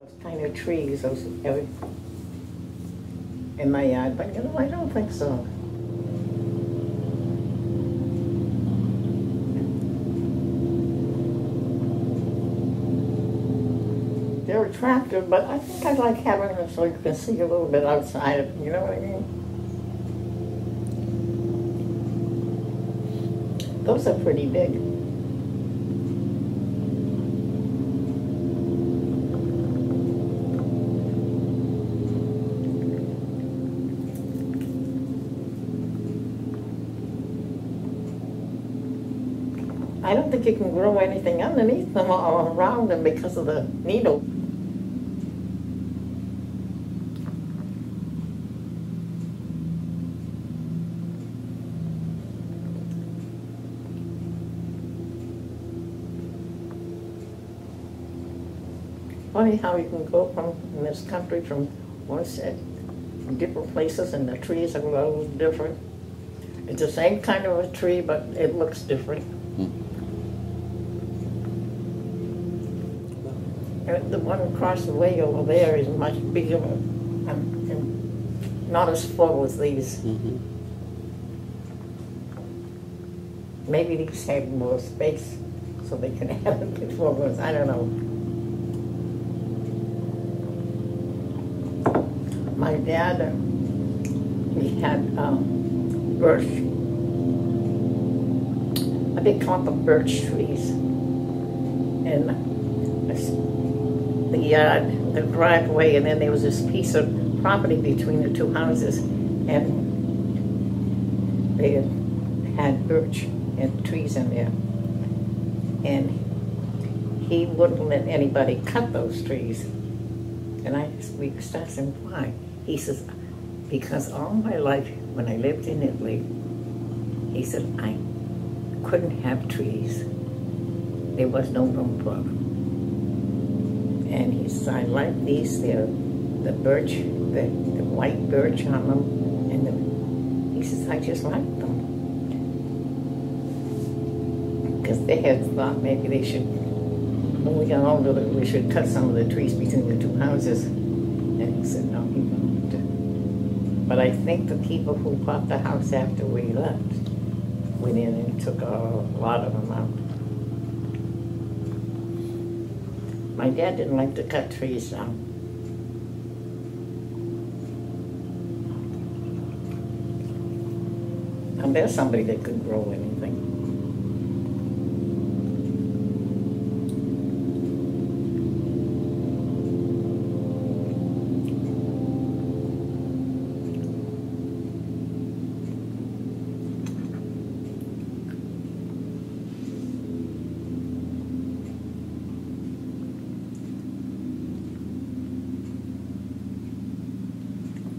Those kind of trees, those in my yard, but you know, I don't think so. They're attractive, but I think I like having them so you can see a little bit outside of them, you know what I mean? Those are pretty big. I don't think you can grow anything underneath them or around them because of the needle. Funny how you can go from in this country from one set, from different places, and the trees are all different. It's the same kind of a tree, but it looks different. The one across the way over there is much bigger and not as full as these. Maybe these have more space so they can have a bit more ones. I don't know. My dad, he had birch, a big clump of birch trees, and the driveway, and then there was this piece of property between the two houses, and they had birch and trees in there, and he wouldn't let anybody cut those trees. And we asked him why. He says, because all my life when I lived in Italy, he said, I couldn't have trees. There was no room for them. And he says, I like these, they're the birch, the white birch on them, and he says, I just like them. Because they had thought maybe they should, when we got older, we should cut some of the trees between the two houses. And he said, no, he won't. But I think the people who bought the house after we left went in and took a lot of them out. My dad didn't like to cut trees down. And there's somebody that could grow anything.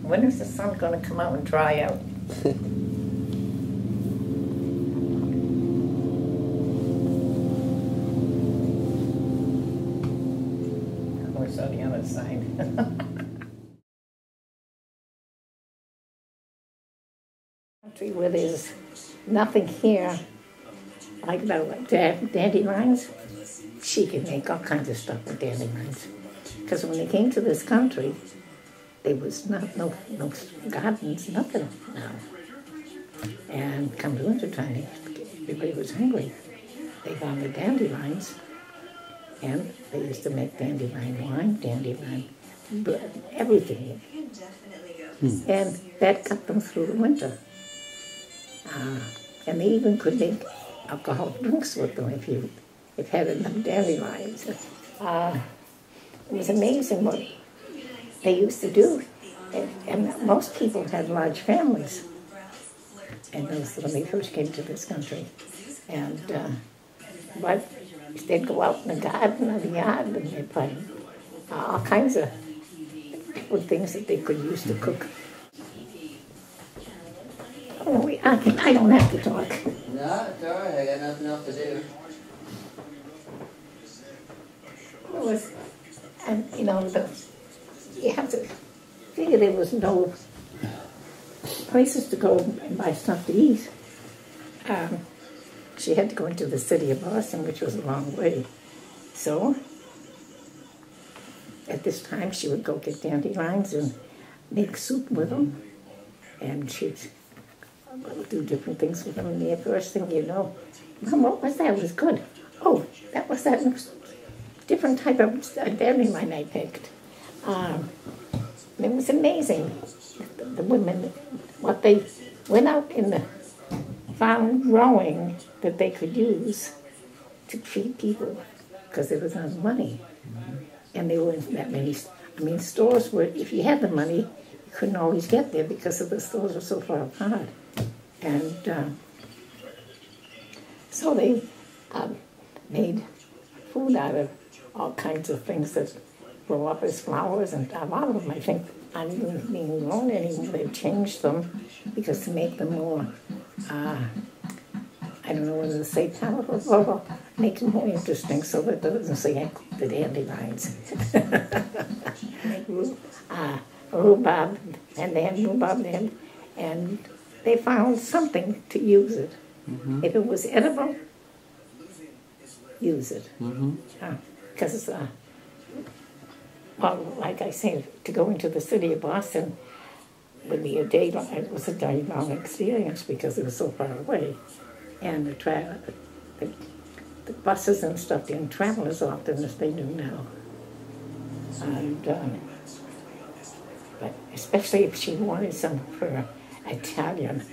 When is the sun going to come out and dry out? Oh, it's on the other side. Country where there's nothing here, like dandelions, she can make all kinds of stuff with dandelions. Because when they came to this country, there was no gardens, nothing now. And come to wintertime, everybody was hungry. They found the dandelions, and they used to make dandelion wine, dandelion bread, everything. And that got them through the winter. And they even could make alcoholic drinks with them if had enough dandelions. It was amazing what they used to do, and most people had large families, and those when they first came to this country, and but they'd go out in the garden or the yard and they'd find all kinds of good things that they could use to cook. Oh, I don't have to talk. No, it's all right. I got nothing else to do. It was, and you know, you have to figure there was no places to go and buy stuff to eat. She had to go into the city of Boston, which was a long way. So at this time she would go get dandelions and make soup with them, and she'd do different things with them. And the first thing you know, Mom, what was that? It was good. Oh, that was that different type of dandelion I picked. It was amazing. The women, what they went out in the farm growing that they could use to feed people because there was no money. And there weren't that many. I mean, stores were, if you had the money, you couldn't always get there because of the stores were so far apart. And so they made food out of all kinds of things that grow up as flowers, and a lot of them, I think, aren't even being grown anymore. They've changed them because to make them more, I don't know whether to say palatable or make them more interesting so that it doesn't say the dandelions. Rhubarb, and they had rhubarb then, and they found something to use it. Mm-hmm. If it was edible, use it. Because, well, like I say, to go into the city of Boston would be it was a day-long experience because it was so far away. And the buses and stuff didn't travel as often as they do now. And, but especially if she wanted some for Italian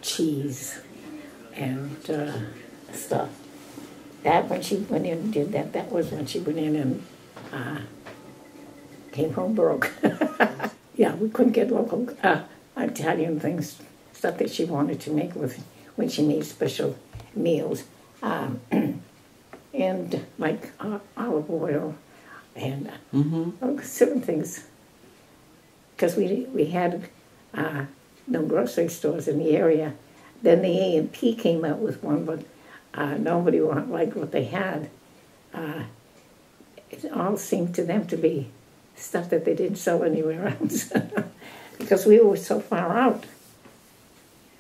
cheese and stuff. That when she went in and did that, that was when she went in and came home broke. Yeah, we couldn't get local Italian things, stuff that she wanted to make with when she made special meals. And like olive oil and certain things. Because we had no grocery stores in the area. Then the A&P came out with one, but nobody liked what they had. It all seemed to them to be stuff that they didn't sell anywhere else. Because we were so far out.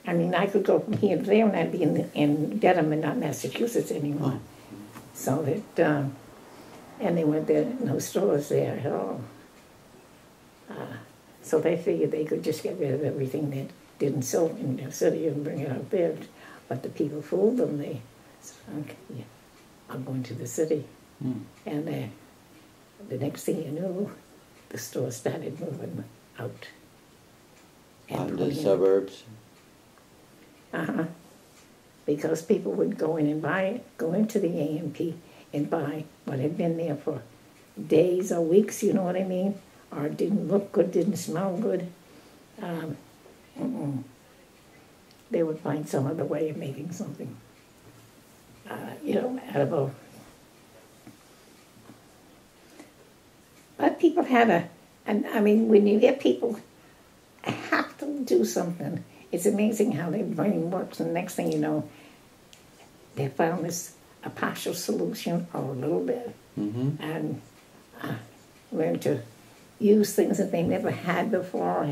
I mean, I could go from here to there and I'd be in Dedham and not Massachusetts anymore. So that, and they weren't there, no stores there at all. So they figured they could just get rid of everything that didn't sell in their city and bring it out there. But the people fooled them. They said, okay, yeah, I'm going to the city. And the next thing you knew, the store started moving out. Out the suburbs? Because people would go in and go into the A&P and buy what had been there for days or weeks, you know what I mean? Or it didn't look good, didn't smell good. They would find some other way of making something, edible. But people had I mean, when you get people have to do something, it's amazing how their brain works, and the next thing you know, they found a partial solution or a little bit, and learned to use things that they never had before,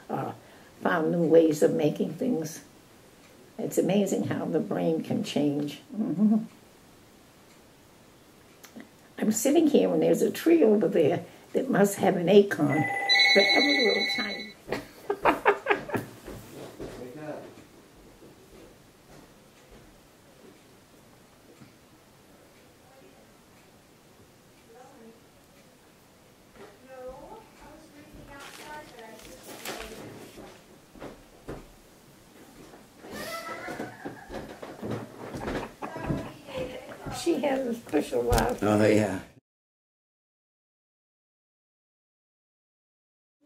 or found new ways of making things. It's amazing how the brain can change. I'm sitting here and there's a tree over there that must have an acorn for every little tiny. She has a special laugh. Oh, yeah.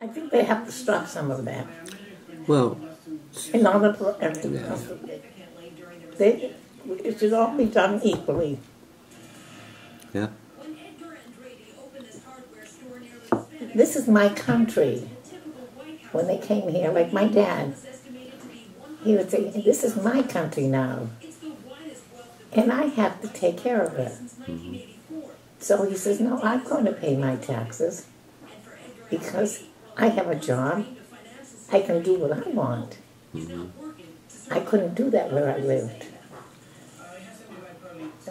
I think they have to stop some of that. Well, In order for everything else, it should all be done equally. yeah. This is my country. When they came here, like my dad, he would say, "This is my country now, and I have to take care of it." So he says, "No, I'm going to pay my taxes because I have a job. I can do what I want." I couldn't do that where I lived.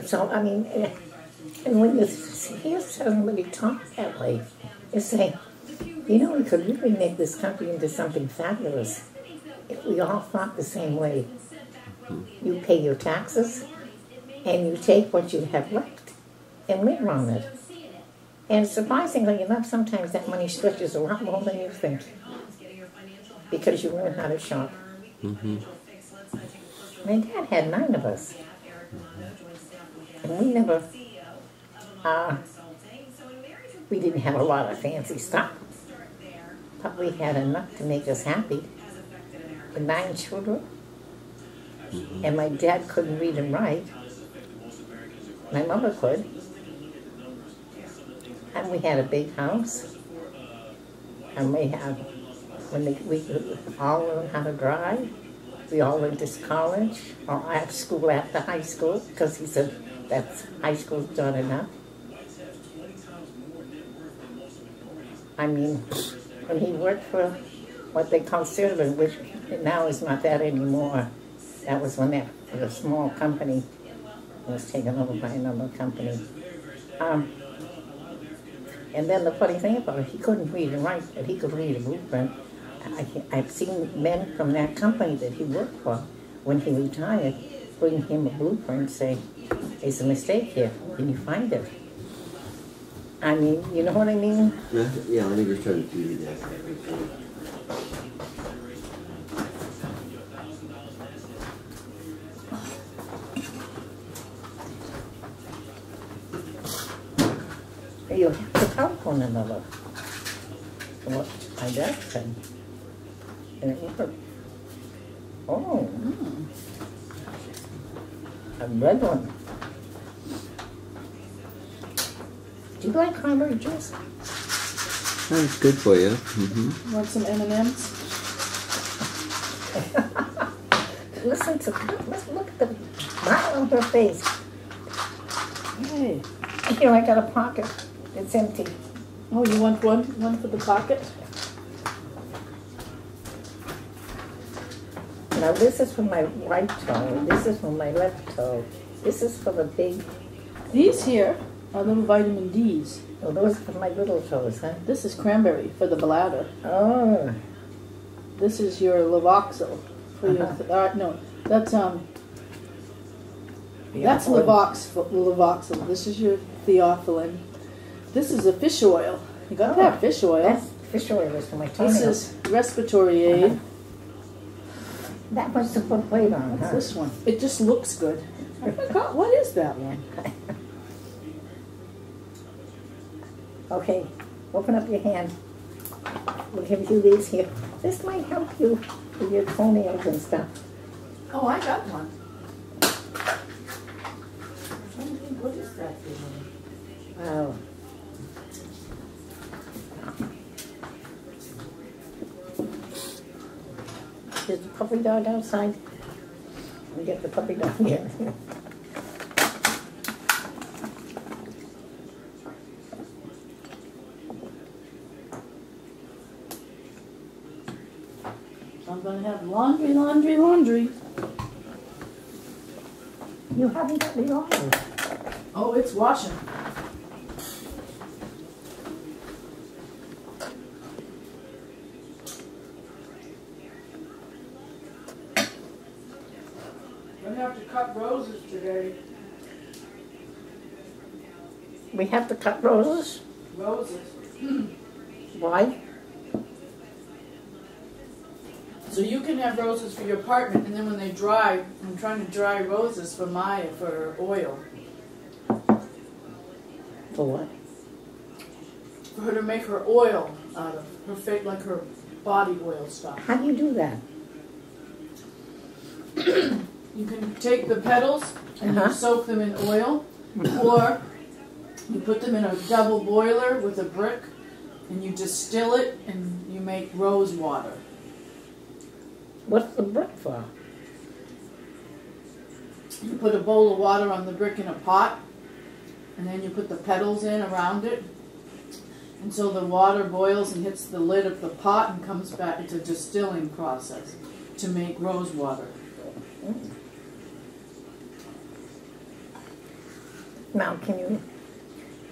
So, I mean, And when you hear somebody talk that way, you say, you know, we could really make this country into something fabulous if we all thought the same way. You pay your taxes, and you take what you have left and live on it. And surprisingly enough, sometimes that money stretches a lot more than you think because you learn how to shop. My dad had 9 of us. And we never, we didn't have a lot of fancy stuff, but we had enough to make us happy. The 9 children, and my dad couldn't read and write. My mother could. And we had a big house. And we all learned how to drive. We all went to college, or at school after high school, because he said that's high school's done enough. I mean, when he worked for what they call Sylvan, which now is not that anymore. That was when that was a small company. It was taken over by another company. And then the funny thing about it, he couldn't read and write, but he could read a blueprint. I've seen men from that company that he worked for, when he retired, bring him a blueprint and say, there's a mistake here. Can you find it? I mean, you know what I mean? Yeah, let me just turn the TV down. You have to telephone another. What my dad said. And it worked. Oh. A red one. Do you like cranberry juice? That's good for you. Want some M&Ms? Look at the smile on her face. Hey. Here, I got a pocket. It's empty. Oh, you want one for the pocket? Now this is for my right toe. This is for my left toe. This is for the big. These here are little vitamin D's. Oh, those are for my little toes, huh? This is cranberry for the bladder. Oh. This is your Levoxyl for your. No, that's That's Levoxyl. This is your Theophylline. This is a fish oil. You got to have fish oil. That's fish oil is for my toenails. This is respiratory aid. That much to put weight on, What's huh? this one? It just looks good. I forgot. What is that one? Okay, open up your hand. We'll give you these here. This might help you with your toenails and stuff. Oh, I got one. What is that thing? Wow. There's the puppy dog outside. We get the puppy dog here. I'm going to have laundry, laundry, laundry. You haven't got the oil. Oh, it's washing. I'm going to have to cut roses today. We have to cut roses. Roses. Why? So you can have roses for your apartment, and then when they dry, I'm trying to dry roses for Maya for oil. For what? For her to make her oil out of her face, like her body oil stuff. How do you do that? You can take the petals and you soak them in oil, or you put them in a double boiler with a brick, and you distill it, and you make rose water. What's the brick for? You put a bowl of water on the brick in a pot, and then you put the petals in around it, and so the water boils and hits the lid of the pot and comes back. It's a distilling process to make rose water. Now, can you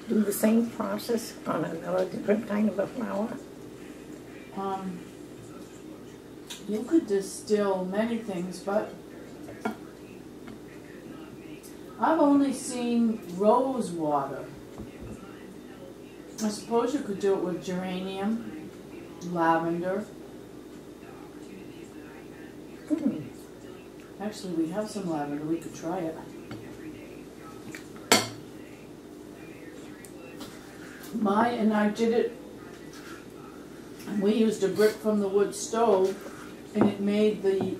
do the same process on another different kind of a flower? You could distill many things, but I've only seen rose water. I suppose you could do it with geranium, lavender. Actually, we have some lavender. We could try it. And I did it, we used a brick from the wood stove, and it made the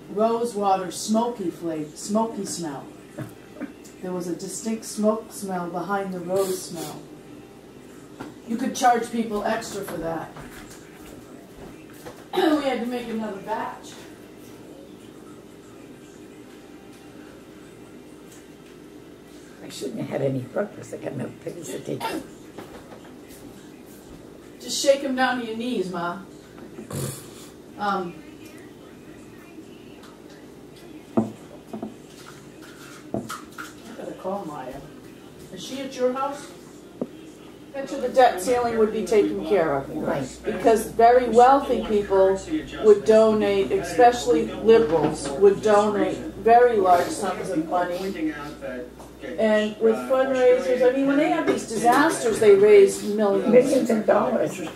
rose water smoky smell. There was a distinct smoke smell behind the rose smell. You could charge people extra for that. We had to make another batch. I shouldn't have had any breakfast. I got enough things to take. Just shake them down to your knees, Ma. I gotta call Maya. Is she at your house? Picture the debt ceiling would be taken care of. Right. Because very wealthy people would donate, especially liberals, would donate very large sums of money. And with fundraisers, I mean, when they have these disasters, they raise millions of dollars. I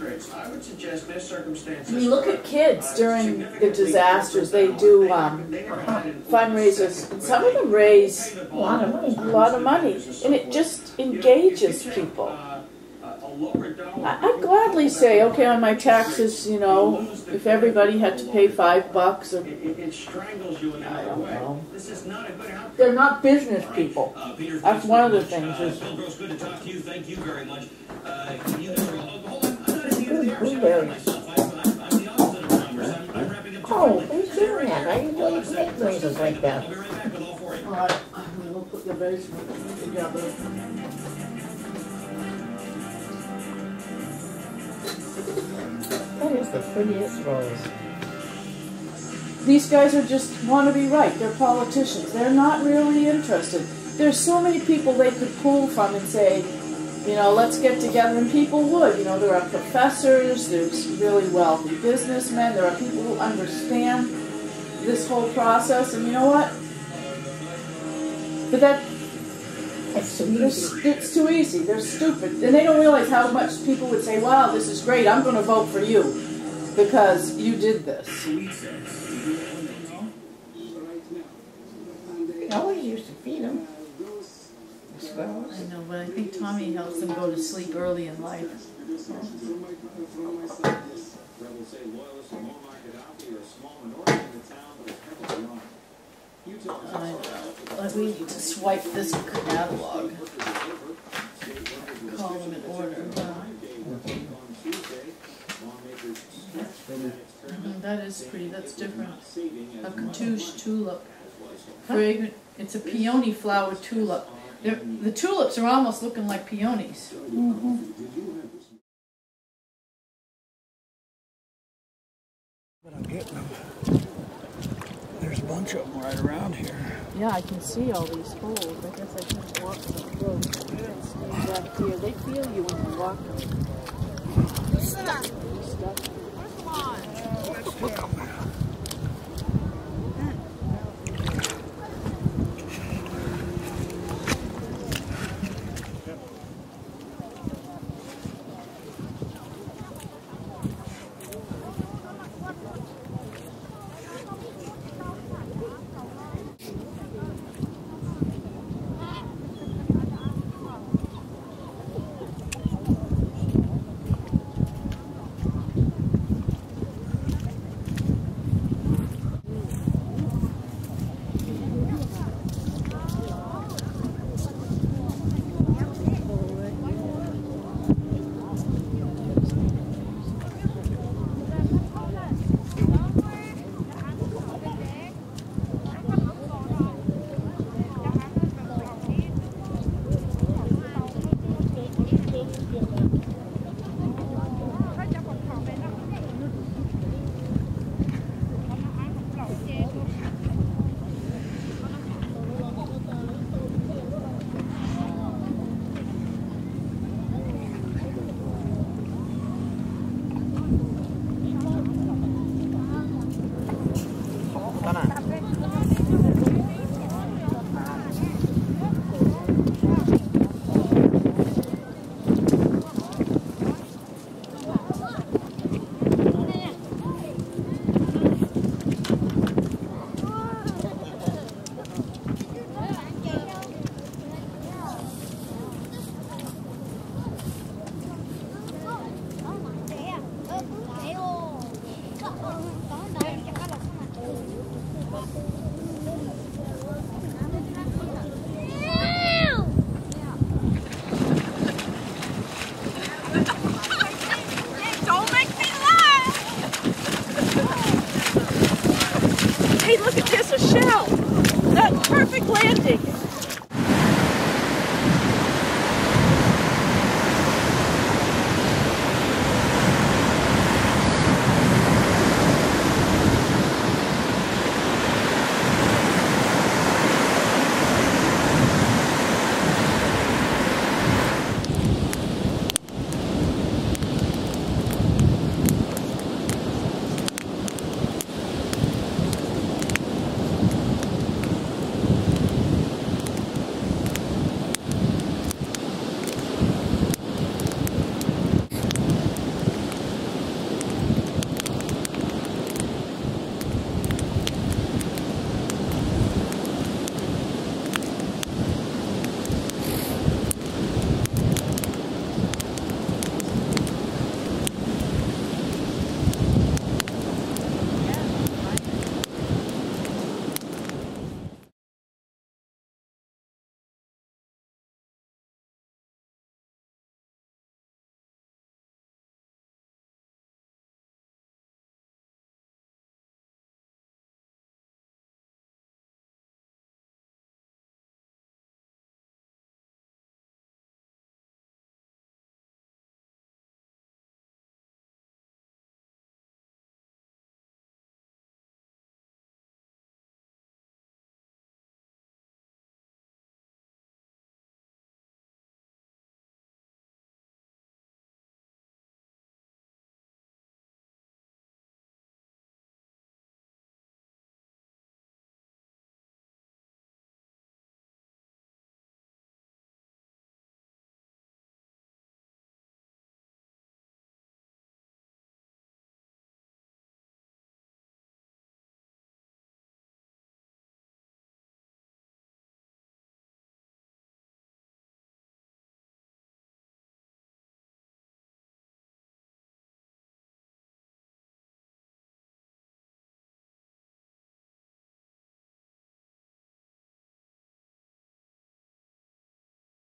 mean, look at kids during the disasters. They do fundraisers. And some of them raise A lot of money. a lot of money. And it just engages people. I'd gladly say, okay, on my taxes, you know, if everybody had to pay $5 or, I don't know. They're not business people. That's one of the things. Good to talk to you. Thank you very much. Oh, who's doing that? I didn't know you could make noises like that. All right, we'll put the basement together. That is the prettiest rose. These guys are just want to be right. They're politicians. They're not really interested. There's so many people they could pull from and say, you know, let's get together, and people would. You know, there are professors, there's really wealthy businessmen, there are people who understand this whole process, and you know what? But it's too easy. They're stupid. And they don't realize how much people would say, wow, this is great, I'm going to vote for you because you did this. I always used to feed them. I know, but I think Tommy helps them go to sleep early in life. We need to swipe this catalog. Call them in order. That is pretty. That's different. A Catouche tulip. Fragrant. It's a peony flower tulip. The tulips are almost looking like peonies. But I'm getting them. There's a bunch of them right around here. Yeah, I can see all these holes. I guess I can't walk them through. Back here. They feel you when you walk them. Look at them. take it.